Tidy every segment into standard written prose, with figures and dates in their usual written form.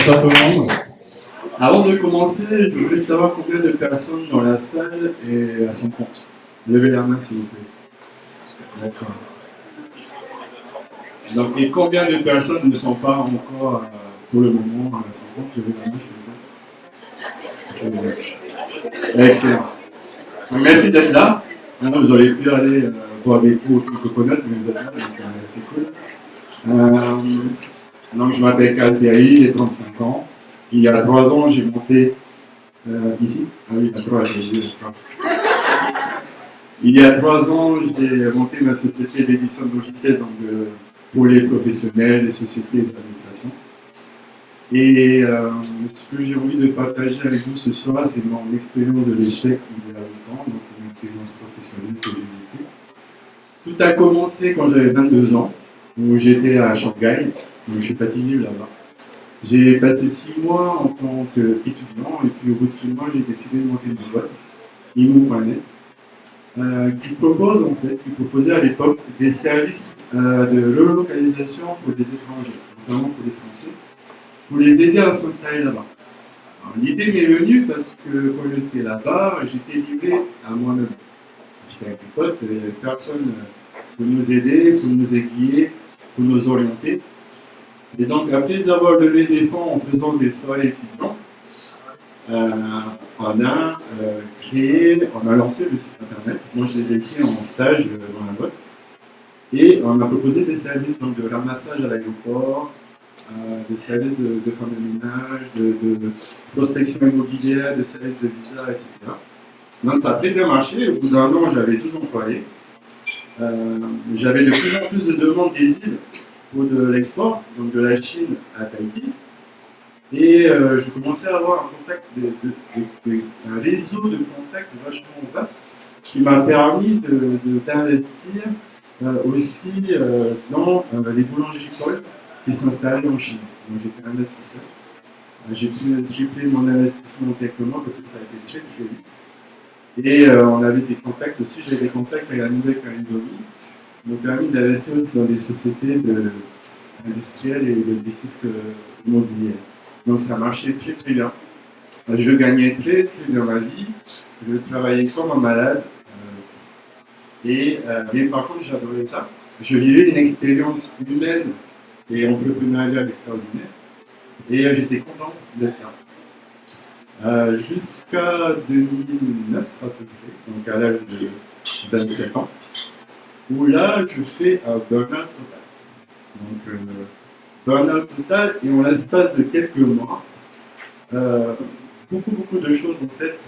Bonsoir tout le monde. Avant de commencer, je voudrais savoir combien de personnes dans la salle est à son compte. Levez la main s'il vous plaît. D'accord. Donc, et combien de personnes ne sont pas encore pour le moment à son compte? Levez la main s'il vous plaît. Excellent. Donc, merci d'être là. Vous auriez pu aller boire des coups au coconut, mais vous êtes là, donc c'est cool. Donc, je m'appelle Kalteri, j'ai 35 ans. Il y a 3 ans, j'ai monté ici. Ah oui, d'accord, j'ai dit d'accord. Il y a 3 ans, j'ai monté ma société d'édition de logiciels donc, pour les professionnels, les sociétés et les administrations. Et ce que j'ai envie de partager avec vous ce soir, c'est mon expérience de l'échec il y a 8 ans, donc une expérience professionnelle que j'ai vécue. Tout a commencé quand j'avais 22 ans, où j'étais à Shanghai, donc je suis parti vivre là-bas. J'ai passé 6 mois en tant qu'étudiant, et puis au bout de 6 mois, j'ai décidé de monter une boîte, imou.net, qui proposait à l'époque des services de relocalisation pour les étrangers, notamment pour les Français, pour les aider à s'installer là-bas. L'idée m'est venue parce que quand j'étais là-bas, j'étais livré à moi-même. J'étais avec mes potes, il n'y avait personne pour nous aider, pour nous aiguiller, pour nous orienter. Et donc, après avoir levé des fonds en faisant des soirées étudiants, on a lancé le site internet. Moi, je les ai pris en stage dans la boîte. Et on a proposé des services donc, de ramassage à l'aéroport, de services de fin de ménage, de prospection immobilière, de services de visa, etc. Donc, ça a très bien marché. Au bout d'un an, j'avais 12 employés. J'avais de plus en plus de demandes des îles pour de l'export, donc de la Chine à Tahiti. Et je commençais à avoir un réseau de contacts vachement vaste qui m'a permis d'investir aussi dans les boulangeries Paul qui s'installaient en Chine. Donc j'étais investisseur. J'ai pu tripler mon investissement en quelques mois parce que ça a été très très vite. Et on avait des contacts aussi, j'avais des contacts avec la Nouvelle-Calédonie, qui m'ont permis d'investir aussi dans des sociétés industrielles et de fisc immobilier. Donc ça marchait très très bien. Je gagnais très très bien ma vie, je travaillais comme un malade, mais par contre j'adorais ça. Je vivais une expérience humaine et entrepreneuriale extraordinaire et j'étais content d'être là. Jusqu'à 2009 à peu près, donc à l'âge de 27 ans, où là je fais un burn-out total. Donc burn-out total et en l'espace de quelques mois, beaucoup de choses en fait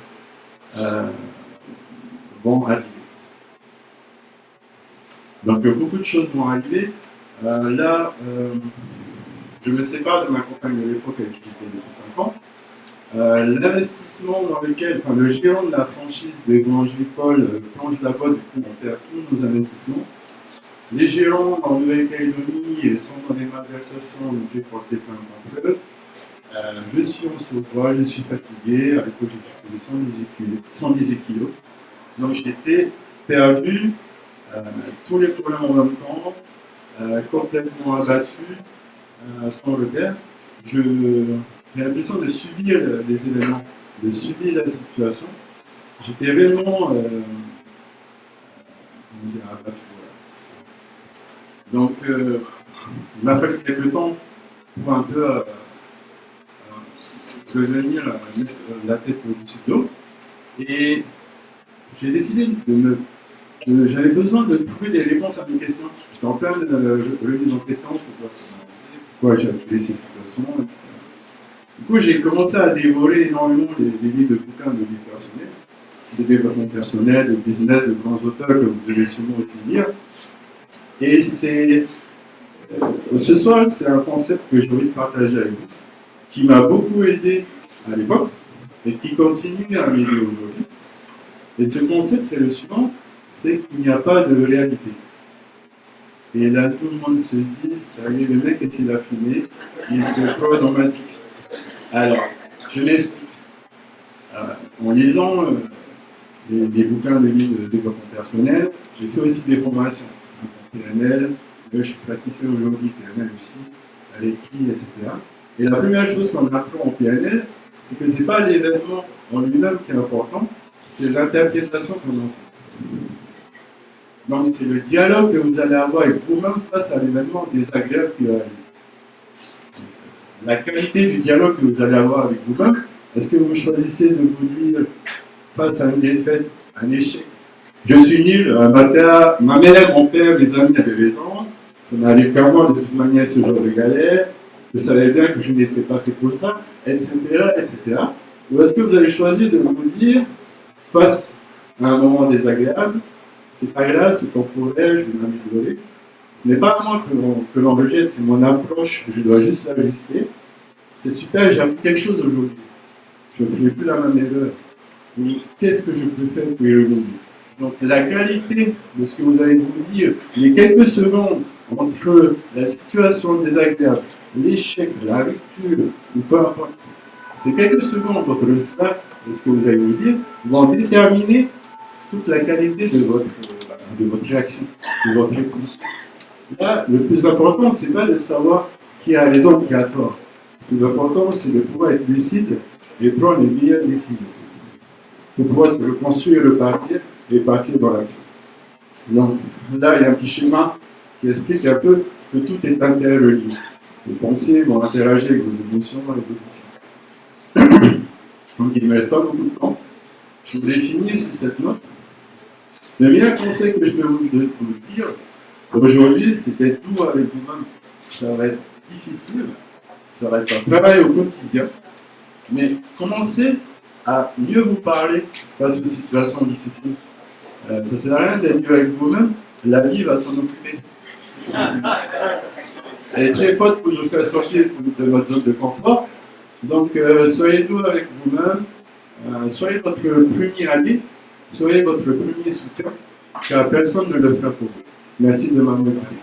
vont arriver. Donc beaucoup de choses vont arriver. Je me sépare de ma compagne de l'époque avec qui j'étais depuis 5 ans. L'investissement dans lequel, le gérant de la franchise des boulangeries Paul plonge la boîte, du coup on perd tous nos investissements. Les gérants en Nouvelle-Calédonie sont dans des malversations, donc j'ai porté plainte contre eux. Je suis en surpoids, je suis fatigué, à l'époque je faisais 118 kilos. Donc j'étais perdu, tous les problèmes en même temps, complètement abattu, sans repère. J'ai l'impression de subir les événements, de subir la situation. J'étais vraiment abattu. Donc, il m'a fallu quelques temps pour un peu revenir, mettre la tête au-dessus de l'eau. Et j'ai décidé j'avais besoin de trouver des réponses à mes questions. J'étais en pleine remise en question pourquoi j'ai attiré ces situations, etc. Du coup, j'ai commencé à dévorer énormément les livres de bouquins de vie personnelle, de développement personnel, de business, de grands auteurs que vous devez sûrement aussi lire. Et ce soir, c'est un concept que j'ai envie de partager avec vous, qui m'a beaucoup aidé à l'époque et qui continue à m'aider aujourd'hui. Et ce concept, c'est le suivant, c'est qu'il n'y a pas de réalité. Et là, tout le monde se dit, ça y est, le mec, est-il a fumé, il se croit dans Matrix. Alors, je m'explique. En lisant des bouquins de livres de développement personnel, j'ai fait aussi des formations. PNL, je suis praticien aujourd'hui, PNL aussi, à l'écrit, etc. Et la première chose qu'on apprend en PNL, c'est que ce n'est pas l'événement en lui-même qui est important, c'est l'interprétation qu'on en fait. Donc c'est le dialogue que vous allez avoir avec vous-même face à l'événement désagréable qui va arriver. La qualité du dialogue que vous allez avoir avec vous-même, est-ce que vous choisissez de vous dire face à une défaite, un échec, je suis nul, ma mère, mon père, mes amis avaient raison, ça n'arrive qu'à moi de toute manière ce genre de galère, je savais bien que je n'étais pas fait pour ça, etc., etc. Ou est-ce que vous allez choisir de vous dire, face à un moment désagréable, c'est pas grave, c'est temporaire, je vais m'améliorer. Ce n'est pas à moi que l'on rejette, c'est mon approche, je dois juste l'ajuster. C'est super, j'ai appris quelque chose aujourd'hui. Je ne ferai plus la même erreur. Qu'est-ce que je peux faire pour y revenir? Donc la qualité de ce que vous allez vous dire, les quelques secondes entre la situation désagréable, l'échec, la rupture, ou peu importe, ces quelques secondes entre ça et ce que vous allez vous dire vont déterminer toute la qualité de votre réaction, de votre réponse. Là, le plus important, c'est pas de savoir qui a raison ou qui a tort. Le plus important, c'est de pouvoir être lucide et prendre les meilleures décisions pour pouvoir se reconstruire, repartir et partir dans l'action. Donc, là, il y a un petit schéma qui explique un peu que tout est interrelié. Vos pensées vont interagir avec vos émotions et vos actions. Donc, il ne me reste pas beaucoup de temps. Je voulais finir sur cette note. Le meilleur conseil que je peux vous dire aujourd'hui, c'est d'être doux avec vous-même. Ça va être difficile, ça va être un travail au quotidien, mais commencez à mieux vous parler face aux situations difficiles. Ça ne sert à rien d'être dur avec vous-même, la vie va s'en occuper. Elle est très forte pour nous faire sortir de notre zone de confort. Donc soyez doux avec vous-même, soyez votre premier ami, soyez votre premier soutien, car personne ne le fera pour vous. Merci de m'avoir écouté.